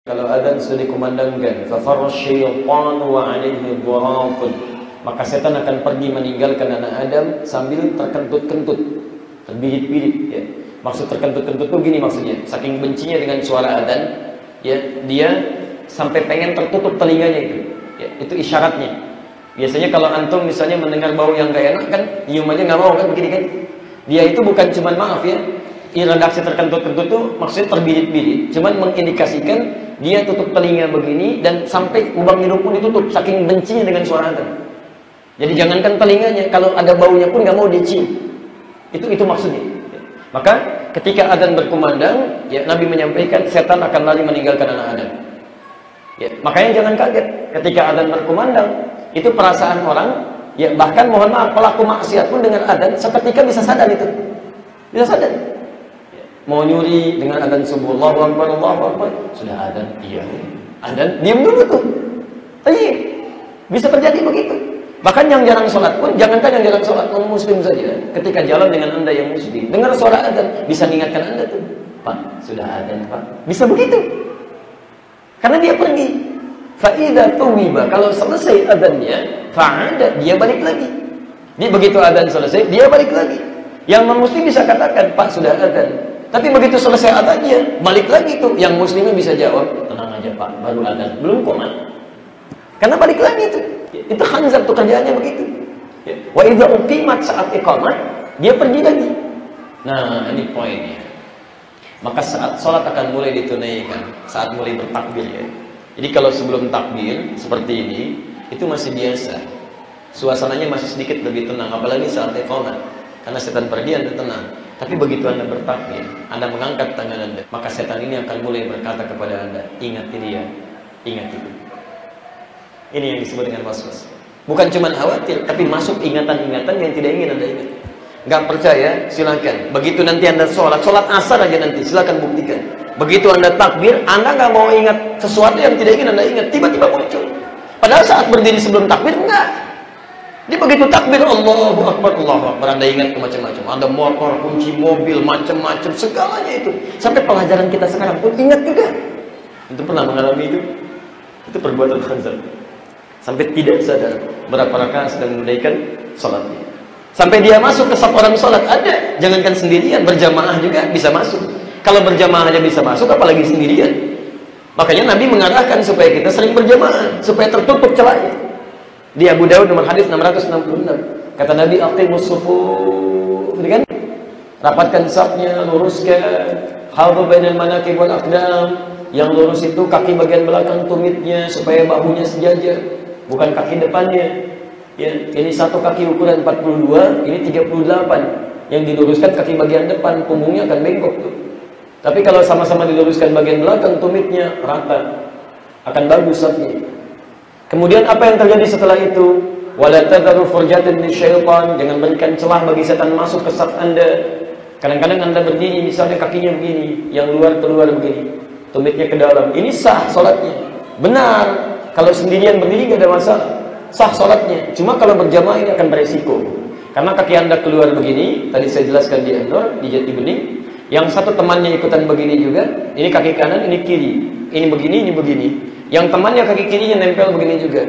Kalau adzan sudah dikumandangkan, fafarra syaitanu wa 'alaihi dharatun, maka setan akan pergi meninggalkan anak Adam sambil terkentut-kentut, terbirit-birit, ya. Maksud terkentut-kentut itu gini maksudnya, saking bencinya dengan suara adzan, ya, dia sampai pengen tertutup telinganya itu. Ya, itu isyaratnya. Biasanya kalau antum misalnya mendengar bau yang gak enak kan, nyium aja nggak mau kan, begini kan. Dia itu bukan cuman maaf ya, redaksi terkentut-kentut itu maksudnya terbirit-birit, cuman mengindikasikan dia tutup telinga begini dan sampai lubang hidung pun ditutup, saking bencinya dengan suara adzan. Jadi jangankan telinganya, kalau ada baunya pun nggak mau dicium. Itu maksudnya. Maka ketika adzan berkumandang, ya Nabi menyampaikan setan akan lari meninggalkan anak Adam. Ya, makanya jangan kaget ketika adzan berkumandang, itu perasaan orang, ya bahkan mohon maaf pelaku maksiat pun dengan adzan seketika bisa sadar itu. Bisa sadar. Mau nyuri dengan adzan subuh, Allahu Akbar, Allahu Akbar, sudah adzan, iya. Adzan, diam dulu tuh. Iya. Bisa terjadi begitu. Bahkan yang jarang sholat pun, jangankan yang jarang sholat, non-muslim saja, ketika jalan dengan anda yang muslim, dengar suara adzan, bisa mengingatkan anda tuh, Pak, sudah adzan Pak. Bisa begitu. Karena dia pergi. Fa'idha tuwiba, kalau selesai adzannya, fa'ada, dia balik lagi. Dia begitu adzan selesai, dia balik lagi. Yang non-muslim bisa katakan, Pak, sudah adzan. Tapi begitu selesai adzannya, balik lagi tuh. Yang muslimnya bisa jawab, tenang aja Pak, baru adzan, belum komat. Karena balik lagi tuh. Itu khanzab tuh kerjaannya begitu. Wa idza uqimat, saat iqamah, dia pergi lagi. Nah, ini poinnya. Maka saat sholat akan mulai ditunaikan, saat mulai bertakbir ya. Jadi kalau sebelum takbir seperti ini, itu masih biasa. Suasananya masih sedikit lebih tenang, apalagi saat iqamah. Karena setan pergi, anda tenang. Tapi begitu anda bertakbir, anda mengangkat tangan anda, maka setan ini akan mulai berkata kepada anda, ingat dia, ingat itu. Ini yang disebut dengan waswas. Bukan cuma khawatir, tapi masuk ingatan-ingatan yang tidak ingin anda ingat. Nggak percaya, silakan. Begitu nanti anda sholat asar aja nanti, silakan buktikan. Begitu anda takbir, anda nggak mau ingat sesuatu yang tidak ingin anda ingat, tiba-tiba muncul. Padahal saat berdiri sebelum takbir, enggak. Dia begitu takbir, Allahu Akbar, Allahu Akbar, anda ingat macam-macam. Ada motor, kunci mobil, macam-macam, segalanya itu. Sampai pelajaran kita sekarang pun ingat juga. Itu pernah mengalami itu? Itu perbuatan khanzab. Sampai tidak sadar berapa rakaat sedang menunaikan sholatnya. Sampai dia masuk ke saf orang sholat, ada. Jangankan sendirian, berjamaah juga bisa masuk. Kalau berjamaah aja bisa masuk, apalagi sendirian. Makanya Nabi mengarahkan supaya kita sering berjamaah, supaya tertutup celahnya. Di Abu Daud nomor hadis 666, kata Nabi, aqimus sufuf, kan? Rapatkan safnya, luruskan. Hadhu bainal manakib wal aqdam. Yang lurus itu kaki bagian belakang tumitnya supaya bahunya sejajar, bukan kaki depannya. Ya, ini satu kaki ukuran 42, ini 38. Yang diluruskan kaki bagian depan, punggungnya akan bengkok tuh. Tapi kalau sama-sama diluruskan bagian belakang, tumitnya rata, akan bagus safnya. Kemudian apa yang terjadi setelah itu? Wala tadharu furjatin lisyaitan, jangan berikan celah bagi setan masuk ke saf anda. Kadang-kadang anda berdiri, misalnya kakinya begini, yang luar keluar begini, tumitnya ke dalam. Ini sah sholatnya, benar. Kalau sendirian berdiri gak ada masalah, sah sholatnya. Cuma kalau berjamaah ini akan beresiko. Karena kaki anda keluar begini, tadi saya jelaskan di An-Nur, di Jati Bening. Yang satu temannya ikutan begini juga. Ini kaki kanan, ini kiri. Ini begini, ini begini. Yang temannya kaki kirinya nempel begini juga.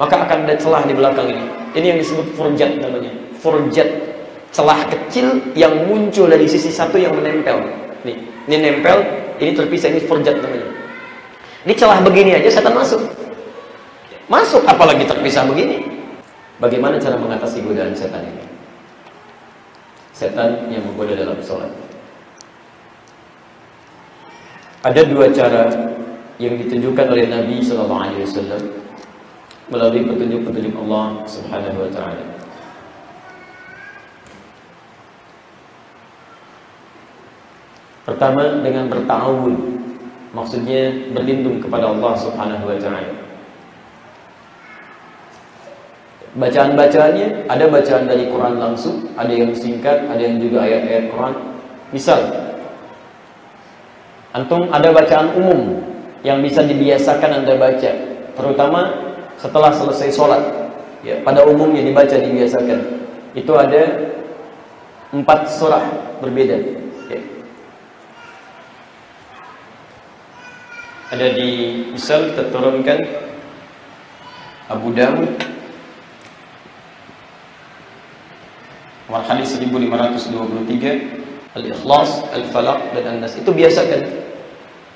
Maka akan ada celah di belakang ini. Ini yang disebut furjat namanya. Furjat, celah kecil yang muncul dari sisi satu yang menempel. Nih, ini nempel, ini terpisah, ini furjat namanya. Ini celah begini aja setan masuk. Masuk, apalagi terpisah begini. Bagaimana cara mengatasi godaan setan ini? Setan yang menggoda dalam sholat. Ada dua cara yang ditunjukkan oleh Nabi SAW melalui petunjuk-petunjuk Allah Subhanahu wa Ta'ala. Pertama, dengan berta'awun, maksudnya berlindung kepada Allah Subhanahu wa Ta'ala. Bacaan-bacaannya, ada bacaan dari Quran langsung, ada yang singkat, ada yang juga ayat-ayat Quran. Misal, antum ada bacaan umum yang bisa dibiasakan anda baca, terutama setelah selesai sholat. Ya, pada umumnya dibiasakan. Itu ada 4 surah berbeda. Ya. Ada di misal kita turunkan Abu Dawud nomor hadis 1523, Al-Ikhlas, Al-Falaq dan An-Nas. Itu biasakan.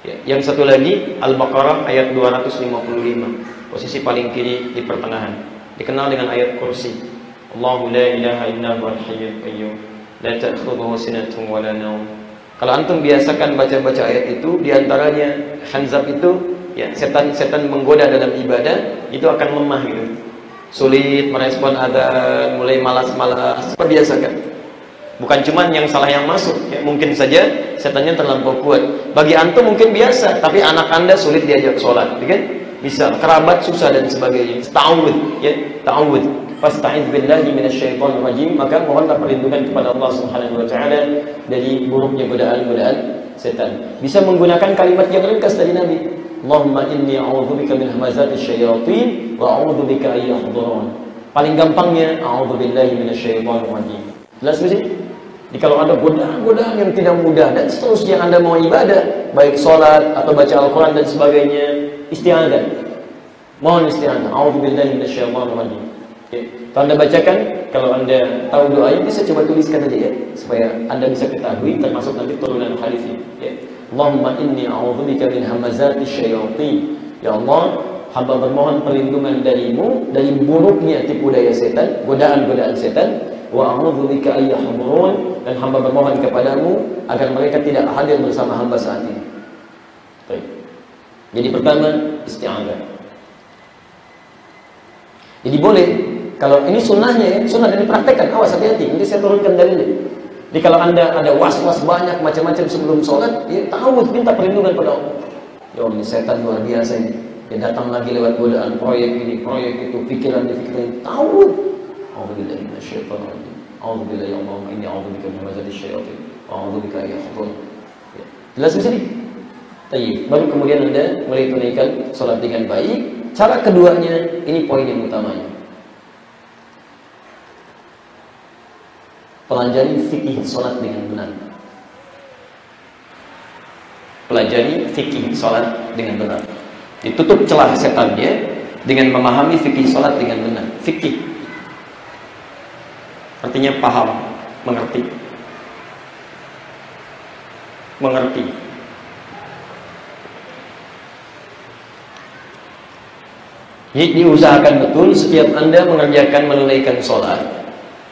Ya, yang satu lagi Al-Baqarah ayat 255, posisi paling kiri di pertengahan, dikenal dengan ayat kursi. Allahu la ilaha illa huwal hayyul qayyum la ta'khudhuhu sinatun wa la nawm. Kalau antum biasakan baca-baca ayat itu, diantaranya khanzab itu, ya, setan-setan menggoda dalam ibadah itu akan lemah gitu, sulit merespon adzan, mulai malas-malas. Perbiasakan. Bukan cuman yang salah yang masuk, ya, mungkin saja setannya terlampau kuat. Bagi antum mungkin biasa, tapi anak anda sulit diajak sholat, ya kan? Bisa, kerabat susah dan sebagainya. Ta'awud, ya, ta'awud. Fasta'idz billahi minasyaitonir rajim. Maka mohonlah perlindungan kepada Allah Subhanahu wa taala dari buruknya godaan-godaan setan. Bisa menggunakan kalimat yang ringkas dari Nabi. Allahumma inni a'udzubika min hamazatis syayatin wa a'udzubika an yahdurun. Paling gampangnya a'udzubillahi minasyaitonir rajim. Jelas sih? Jadi kalau ada godaan-godaan yang tidak mudah dan seterusnya anda mau ibadah, baik sholat atau baca Al-Quran dan sebagainya, isti'adzah. Mohon isti'adzah. A'udzubillahi minasyaitonir rajim. Okay. Kalau anda bacakan, kalau anda tahu doanya bisa coba tuliskan aja ya, supaya anda bisa ketahui, termasuk nanti turunan hadisnya. Ya. Allahumma inni a'udzubika min hamazatis syayatin. Ya Allah, hamba bermohon perlindungan darimu dari buruknya tipu daya setan, godaan-godaan setan. Wa a'udzubika an yahdurun, dan hamba bermohon kepadamu agar mereka tidak hadir bersama hamba saat ini. Baik. Jadi pertama, isti'adzah. Jadi boleh, kalau ini sunnahnya ya, sunnah dan dipraktekkan, awas hati-hati, nanti saya turunkan dalilnya. Jadi kalau anda ada was-was banyak macam-macam sebelum sholat, ya ta'awudz, minta perlindungan pada Allah. Ya Allah, ini setan luar biasa ini. Dia datang lagi lewat godaan proyek ini, proyek itu, pikiran ini, ta'awudz. A'udzubillahi minasyaitonir rajim. A'udzubillahi ya Allah, inni a'udzubika min hamazatis syayatin. A'udzubika an yahdurun. Ya. Jelas di sini? Baik. Baru kemudian anda mulai tunaikan sholat dengan baik. Cara keduanya, ini poin yang utamanya. Pelajari fikih sholat dengan benar. Pelajari fikih sholat dengan benar. Ditutup celah setannya dengan memahami fikih sholat dengan benar. Fikih artinya paham, mengerti. Mengerti. Jadi diusahakan betul setiap anda mengerjakan menunaikan sholat,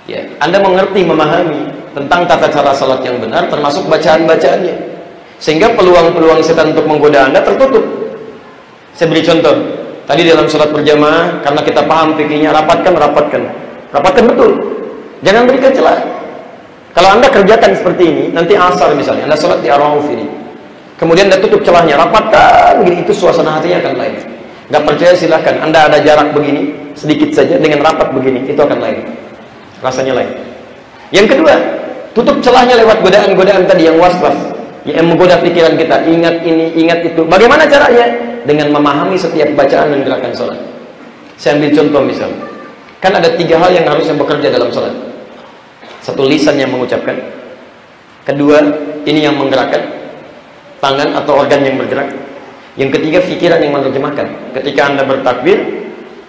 ya, anda mengerti, memahami tentang tata cara sholat yang benar, termasuk bacaan-bacaannya, sehingga peluang-peluang setan untuk menggoda anda tertutup. Saya beri contoh tadi dalam sholat berjamaah, karena kita paham fikihnya, rapatkan betul, jangan berikan celah. Kalau anda kerjakan seperti ini, nanti asar misalnya anda sholat di Ar-Rauf ini, kemudian anda tutup celahnya, rapatkan begini, itu suasana hatinya akan lain. Gak percaya silahkan, anda ada jarak begini sedikit saja dengan rapat begini, itu akan lain, rasanya lain. Yang kedua, tutup celahnya lewat godaan-godaan tadi yang was-was, yang menggoda pikiran kita, ingat ini, ingat itu. Bagaimana caranya? Dengan memahami setiap bacaan dan gerakan sholat. Saya ambil contoh misal, kan ada 3 hal yang harusnya bekerja dalam sholat. Satu, lisan yang mengucapkan. Kedua, ini yang menggerakkan, tangan atau organ yang bergerak. Yang ketiga, pikiran yang menerjemahkan. Ketika anda bertakbir,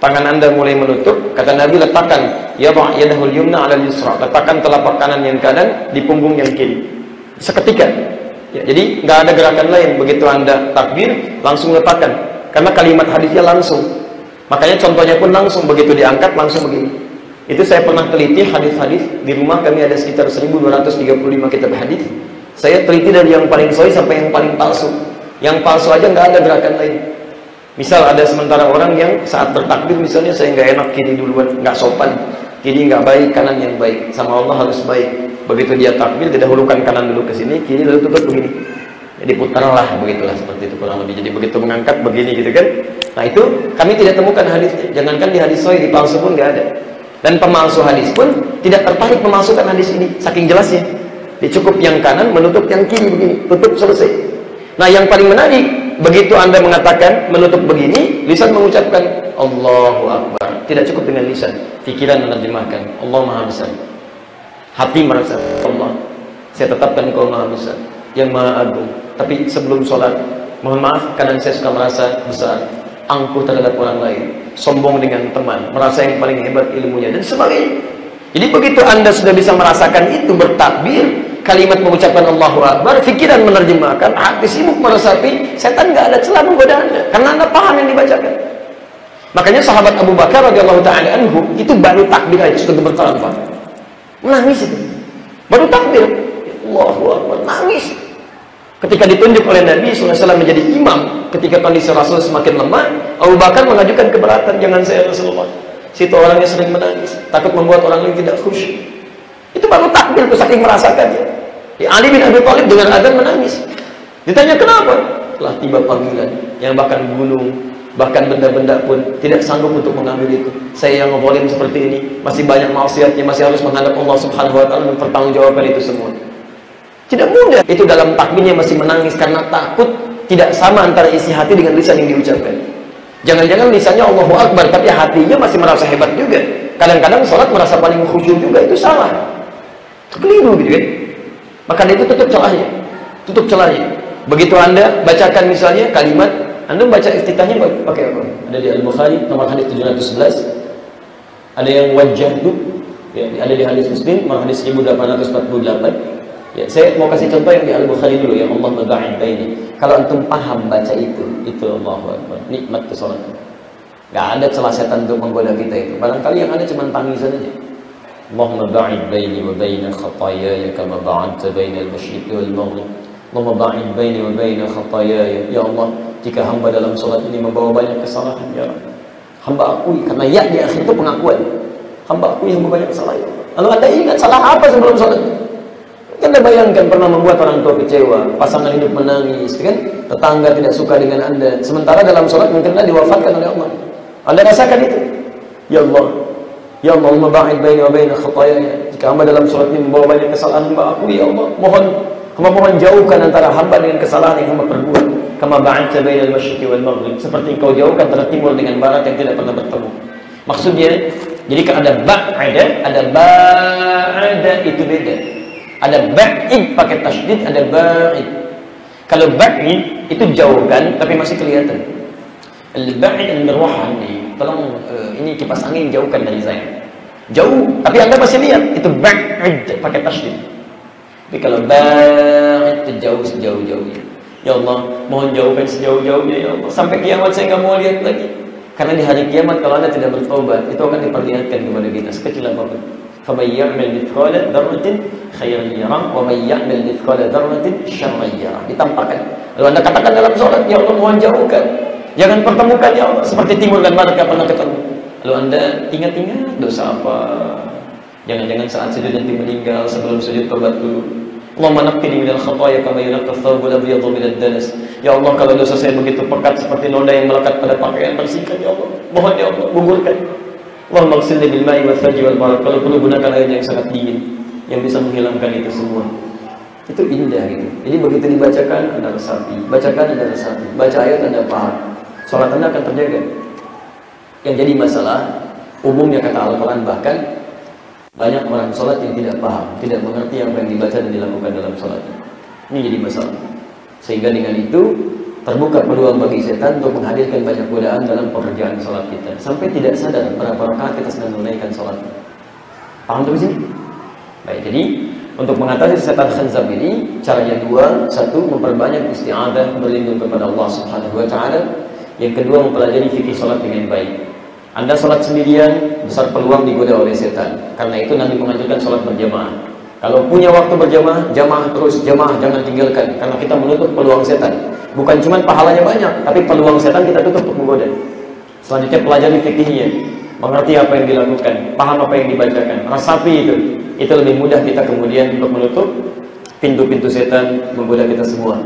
tangan anda mulai menutup, kata Nabi, letakkan yadahul yumna ala yusra, letakkan telapak kanan yang kanan di punggung yang kiri, seketika ya, jadi nggak ada gerakan lain. Begitu anda takbir, langsung letakkan, karena kalimat hadisnya langsung. Makanya contohnya pun langsung, begitu diangkat langsung begini. Itu saya pernah teliti hadis-hadis. Di rumah kami ada sekitar 1235 kitab hadis. Saya teliti dari yang paling sahih sampai yang paling palsu. Yang palsu aja nggak ada gerakan lain. Misal ada sementara orang yang saat bertakbir misalnya, saya nggak enak kiri duluan, nggak sopan, kiri nggak baik, kanan yang baik. Sama Allah harus baik. Begitu dia takbir, didahulukan kanan dulu ke sini, kiri lalu tutup begini. Jadi putarlah, begitulah, seperti itu kurang lebih. Jadi begitu mengangkat begini gitu kan. Nah itu kami tidak temukan hadisnya. Jangankan di hadis sahih, di palsu pun nggak ada. Dan pemalsu hadis pun tidak tertarik memalsukan hadis ini, saking jelasnya. Dicukup yang kanan, menutup yang kiri begini, tutup, selesai. Nah yang paling menarik, begitu anda mengatakan menutup begini, lisan mengucapkan Allahu Akbar. Tidak cukup dengan lisan, pikiran menerjemahkan Allah Maha Besar. Hati merasa Allah, saya tetapkan Engkau Maha Besar, yang Maha Agung. Tapi sebelum sholat, Mohon maaf, kadang saya suka merasa besar, angkuh terhadap orang lain, sombong dengan teman, merasa yang paling hebat ilmunya, dan sebagainya. Jadi begitu Anda sudah bisa merasakan itu, bertakbir, kalimat mengucapkan Allahu Akbar, fikiran menerjemahkan, hati sibuk meresapi, setan nggak ada celah menggoda Anda, karena Anda paham yang dibacakan. Makanya sahabat Abu Bakar radhiyallahu ta'ala anhu, itu baru takbir aja sudah gemeteran, Pak. Menangis itu. Baru takbir, Allahu Akbar, nangis. Ketika ditunjuk oleh Nabi SAW menjadi imam, ketika kondisi Rasul semakin lemah, Abu Bakar mengajukan keberatan, jangan saya Rasulullah. Situ orangnya sering menangis, takut membuat orang lain tidak khusyuk. Itu baru takbir, itu saking merasakannya. Ali bin Abi Thalib dengan adzan menangis. Ditanya kenapa? Telah tiba panggilan yang bahkan gunung, bahkan benda-benda pun tidak sanggup untuk mengambil itu. Saya yang zalim seperti ini, masih banyak maksiatnya, masih harus menghadap Allah Subhanahu wa taala mempertanggungjawabkan itu semua. Tidak mudah. Itu dalam takbirnya masih menangis karena takut tidak sama antara isi hati dengan lisan yang diucapkan. Jangan-jangan lisannya Allahu Akbar, tapi hatinya masih merasa hebat juga. Kadang-kadang sholat merasa paling khusyuk juga, itu salah. Keliru gitu kan. Maka itu tutup celahnya. Tutup celahnya. Begitu Anda bacakan misalnya kalimat, Anda baca iftitahnya pakai apa? Ada di Al-Bukhari nomor hadis 711. Ada yang wajjahtu, ya, ada di hadis Muslim nomor hadis 1848. Ya, saya mau kasih contoh yang di Al-Bukhari dulu, yang Allah maba'id baini. Kalau antum paham baca itu Allahu Akbar, nikmat ke salat. Enggak ada celah setan untuk menggoda kita itu. Barangkali yang ada cuma tangisan aja. Allahumma ba'id baini wa baina khataayaya kama ba'adta baina al-masyriq wal maghrib. Allahumma ba'id baini wa baina khataayaya. Ya Allah, jika hamba dalam salat ini membawa banyak kesalahan, ya Rabb, hamba akui, karena ya di akhir itu pengakuan. Hamba akui hamba banyak kesalahan. Lalu Anda ingat salah apa sebelum salat? Anda bayangkan pernah membuat orang tua kecewa, pasangan hidup menangis, kan? Tetangga tidak suka dengan Anda. Sementara dalam sholat mungkin Anda diwafatkan oleh Allah. Anda rasakan itu. Ya Allah, ya Allah, ba'id baini wa baina khataayaya. Jika hamba dalam sholat ini membawa banyak kesalahan, hamba aku, ya Allah, mohon jauhkan antara hamba dengan kesalahan yang hamba perbuat. Kama ba'adta baina al-masyriqi wal maghrib. Seperti engkau jauhkan antara timur dengan barat yang tidak pernah bertemu. Maksudnya, jadi kalau ada ba'ada itu beda. Ada ba'id pakai tasydid, ada ba'id. Kalau ba'id itu jauhkan tapi masih kelihatan. Al-ba'id al-mirwahan nih, tolong ini kipas angin jauhkan dari saya. Jauh, tapi Anda masih lihat itu ba'id pakai tasydid. Tapi kalau ba'id itu jauh sejauh-jauhnya. Ya Allah, mohon jauhkan sejauh-jauhnya ya Allah. Sampai kiamat saya nggak mau lihat lagi. Karena di hari kiamat kalau Anda tidak bertobat, itu akan diperlihatkan kepada kita sekecil apapun. فَمَنْ يَعْمَلْ مِثْقَالَ ذَرَّةٍ خَيْرًا يَرَهُ وَمَنْ يَعْمَلْ مِثْقَالَ ذَرَّةٍ شَرًّا يَرَهُ. Ditampakkan. Lalu Anda katakan dalam sholat, ya Allah mohon jauhkan, jangan pertemukan ya Allah, seperti timur dan barat pernah ketemu. Lalu Anda ingat-ingat dosa apa? Jangan-jangan saat sujud nanti meninggal, sebelum sujud tobat dulu. Allahumma naqqini minal khataaya kama yunqqa ath-thawbul abyadu minad danas. Ya Allah, kalau dosa saya begitu pekat seperti noda yang melekat pada pakaian, bersihkan ya Allah. Mohon ya Allah, gugurkan. Allahumma ighsilni bil ma'i wal thalji wal barad. Kalau perlu gunakan air yang sangat dingin yang bisa menghilangkan itu semua. Itu indah gitu. Jadi begitu dibacakan Anda resapi, bacakan Anda resapi, baca ayat Anda paham, salat Anda akan terjaga. Yang jadi masalah umumnya kata Al-Quran, bahkan banyak orang salat yang tidak paham, tidak mengerti apa yang dibaca dan dilakukan dalam salat. Ini jadi masalah. Sehingga dengan itu terbuka peluang bagi setan untuk menghadirkan banyak godaan dalam pekerjaan sholat kita, sampai tidak sadar berapa rakaat kita sedang menunaikan sholat. Paham tuh sini? Baik, jadi untuk mengatasi setan khanzab ini caranya dua. Satu, memperbanyak isti'adzah, berlindung kepada Allah Subhanahu wa taala. Yang kedua, mempelajari fikih sholat dengan baik. Anda sholat sendirian, besar peluang digoda oleh setan. Karena itu Nabi menganjurkan sholat berjamaah. Kalau punya waktu berjamaah, jamaah terus, jamaah jangan tinggalkan, karena kita menutup peluang setan. Bukan cuma pahalanya banyak, tapi peluang setan kita tutup untuk menggoda. Selanjutnya pelajari fikihnya, mengerti apa yang dilakukan, paham apa yang dibacakan, resapi itu. Itu lebih mudah kita kemudian untuk menutup pintu-pintu setan menggoda kita semua.